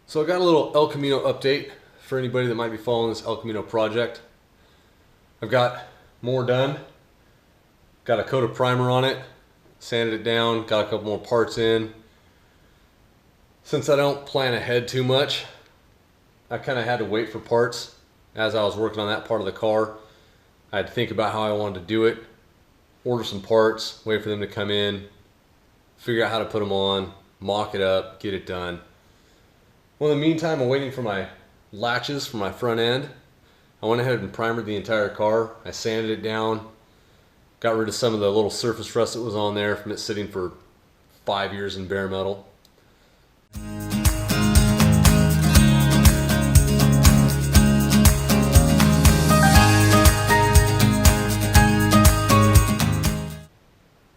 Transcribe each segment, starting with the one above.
So I got a little El Camino update for anybody that might be following this El Camino project. I've got more done. Got a coat of primer on it, sanded it down, got a couple more parts in. Since I don't plan ahead too much, I kind of had to wait for parts. As I was working on that part of the car, I had to think about how I wanted to do it, order some parts, wait for them to come in, figure out how to put them on, mock it up, get it done. Well, in the meantime, I'm waiting for my latches for my front end. I went ahead and primered the entire car. I sanded it down, got rid of some of the little surface rust that was on there from it sitting for 5 years in bare metal.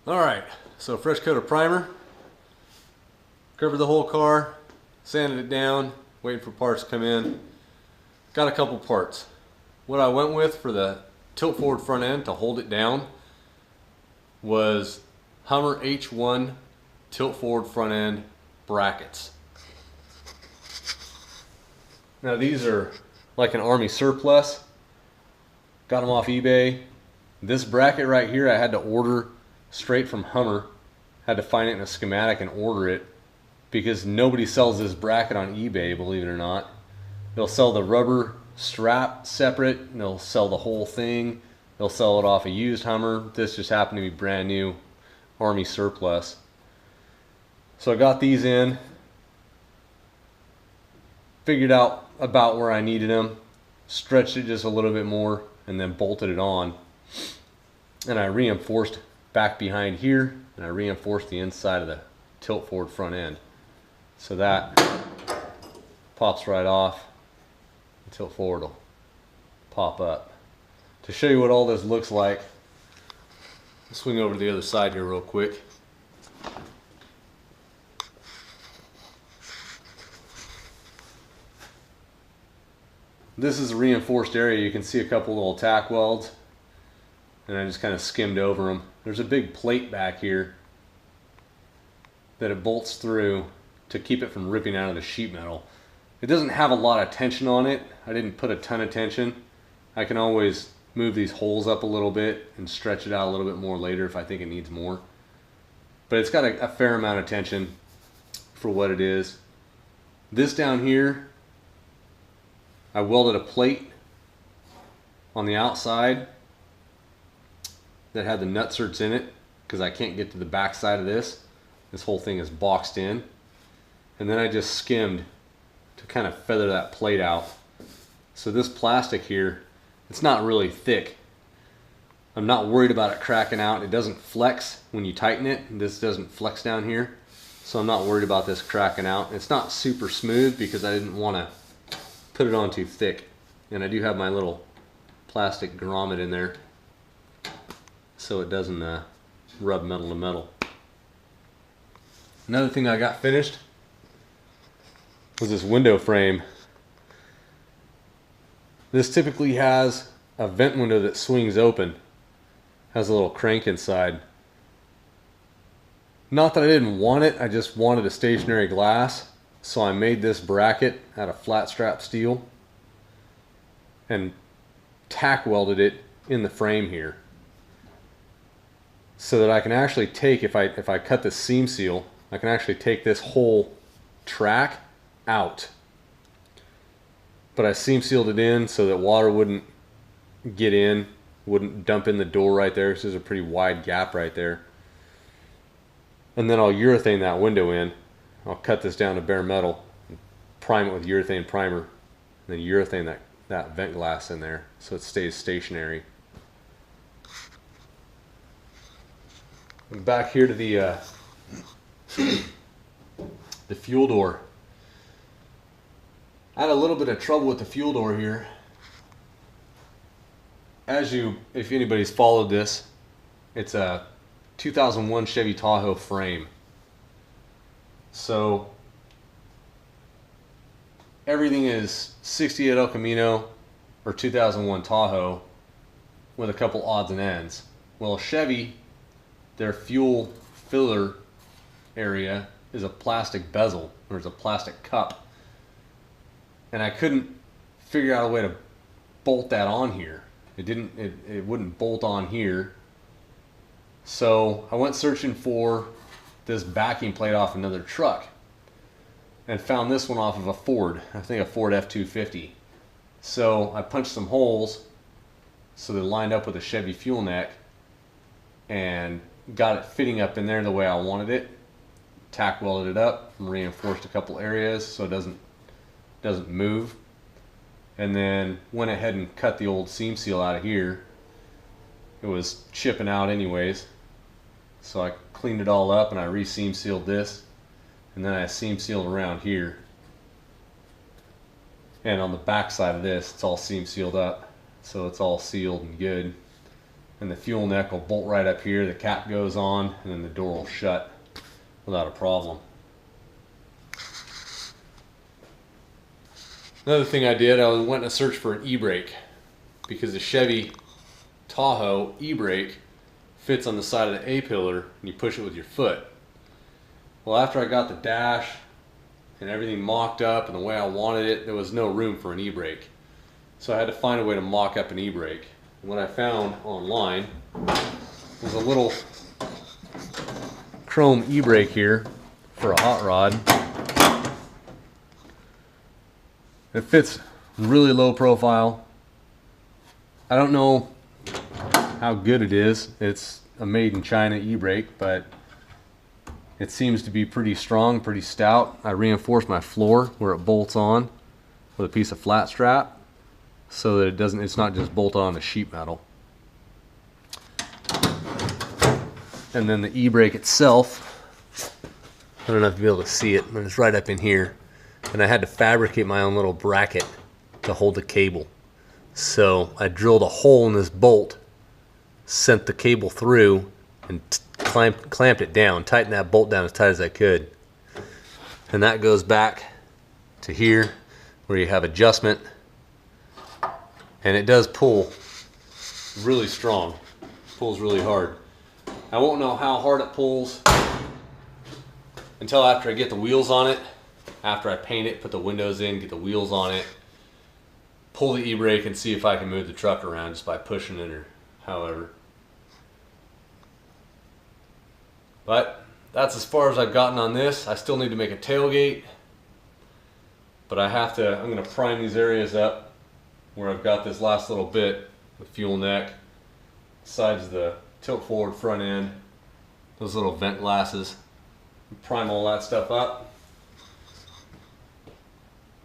Alright, so fresh coat of primer, covered the whole car, sanded it down, waiting for parts to come in. Got a couple parts. What I went with for the tilt forward front end to hold it down was Hummer H1 tilt forward front end brackets. Now these are like an Army surplus. Got them off eBay. This bracket right here I had to order straight from Hummer. Had to find it in a schematic and order it because nobody sells this bracket on eBay, believe it or not. They'll sell the rubber strap separate, and they'll sell the whole thing. They'll sell it off a used Hummer. This just happened to be brand new Army surplus. So I got these in, figured out about where I needed them, stretched it just a little bit more, and then bolted it on. And I reinforced back behind here, and I reinforced the inside of the tilt forward front end. So that pops right off. The tilt forward will pop up. To show you what all this looks like, I'll swing over to the other side here real quick. This is a reinforced area. You can see a couple little tack welds, and I just kind of skimmed over them. There's a big plate back here that it bolts through to keep it from ripping out of the sheet metal. It doesn't have a lot of tension on it. I didn't put a ton of tension. I can always move these holes up a little bit and stretch it out a little bit more later if I think it needs more. But it's got a fair amount of tension for what it is. This down here, I welded a plate on the outside that had the nutserts in it because I can't get to the back side of this. This whole thing is boxed in. And then I just skimmed to kind of feather that plate out. So this plastic here, it's not really thick. I'm not worried about it cracking out. It doesn't flex when you tighten it. This doesn't flex down here. So I'm not worried about this cracking out. It's not super smooth because I didn't want to put it on too thick. And I do have my little plastic grommet in there so it doesn't rub metal to metal. Another thing I got finished was this window frame. This typically has a vent window that swings open, has a little crank inside. Not that I didn't want it, I just wanted a stationary glass, so I made this bracket out of flat strap steel and tack welded it in the frame here so that I can actually take, if I cut the seam seal, I can actually take this whole track out. But I seam sealed it in so that water wouldn't get in, wouldn't dump in the door right there. So there's a pretty wide gap right there. And then I'll urethane that window in. I'll cut this down to bare metal, and prime it with urethane primer, and then urethane that vent glass in there so it stays stationary. And back here to the fuel door. I had a little bit of trouble with the fuel door here. If anybody's followed this, it's a 2001 Chevy Tahoe frame. So everything is 68 El Camino or 2001 Tahoe with a couple odds and ends. Well, Chevy, their fuel filler area is a plastic bezel, or is a plastic cup. and I couldn't figure out a way to bolt that on here. It wouldn't bolt on here. So I went searching for this backing plate off another truck and found this one off of a Ford, I think a Ford F-250. So I punched some holes so they lined up with a Chevy fuel neck and got it fitting up in there the way I wanted it. Tack welded it up and reinforced a couple areas so it doesn't move. And then went ahead and cut the old seam seal out of here. It was chipping out anyways. So I cleaned it all up and I re-seam sealed this. And then I seam sealed around here. And on the back side of this, it's all seam sealed up. So it's all sealed and good. And the fuel neck will bolt right up here. The cap goes on and then the door will shut without a problem. Another thing I did, I went to search for an e-brake because the Chevy Tahoe e-brake fits on the side of the A-pillar and you push it with your foot. Well, after I got the dash and everything mocked up and the way I wanted it, there was no room for an e-brake. So I had to find a way to mock up an e-brake. And what I found online was a little chrome e-brake here for a hot rod. It fits really low profile. I don't know how good it is. It's a made in China e-brake, but it seems to be pretty strong, pretty stout. I reinforced my floor where it bolts on with a piece of flat strap so that it's not just bolted on the sheet metal. And then the e-brake itself, I don't know if you'll be able to see it, but it's right up in here. And I had to fabricate my own little bracket to hold the cable. So I drilled a hole in this bolt, sent the cable through, and clamped it down, tightened that bolt down as tight as I could. And that goes back to here where you have adjustment. And it does pull really strong, pulls really hard. I won't know how hard it pulls until after I get the wheels on it. After I paint it, put the windows in, get the wheels on it, pull the e-brake and see if I can move the truck around just by pushing it or however. But that's as far as I've gotten on this. I still need to make a tailgate, but I'm going to prime these areas up where I've got this last little bit, the fuel neck, sides of the tilt forward front end, those little vent glasses, prime all that stuff up.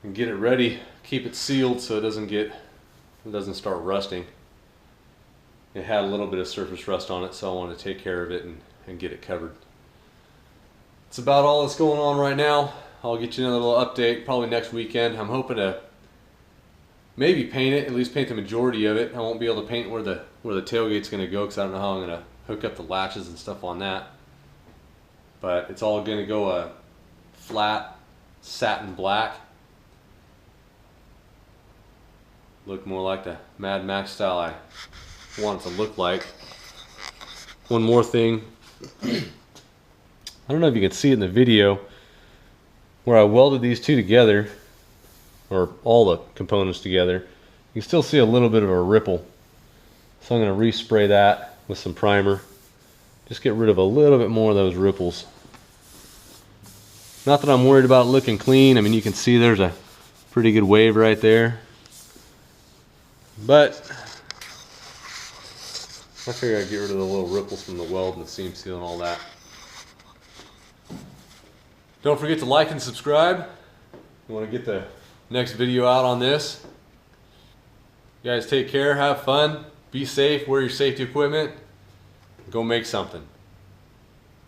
And get it ready, keep it sealed so it doesn't start rusting. It had a little bit of surface rust on it, so I wanted to take care of it and get it covered. It's about all that's going on right now. I'll get you another little update probably next weekend. I'm hoping to maybe paint it, at least paint the majority of it. I won't be able to paint where the tailgate's going to go because I don't know how I'm going to hook up the latches and stuff on that. But it's all going to go a flat satin black. Look more like the Mad Max style I want it to look like. One more thing. I don't know if you can see it in the video where I welded these two together, or all the components together. You can still see a little bit of a ripple. So I'm going to respray that with some primer. Just get rid of a little bit more of those ripples. Not that I'm worried about it looking clean. I mean, you can see there's a pretty good wave right there. But I figure I'd get rid of the little ripples from the weld and the seam seal and all that. Don't forget to like and subscribe. You want to get the next video out on this. You guys take care, have fun, be safe, wear your safety equipment, go make something.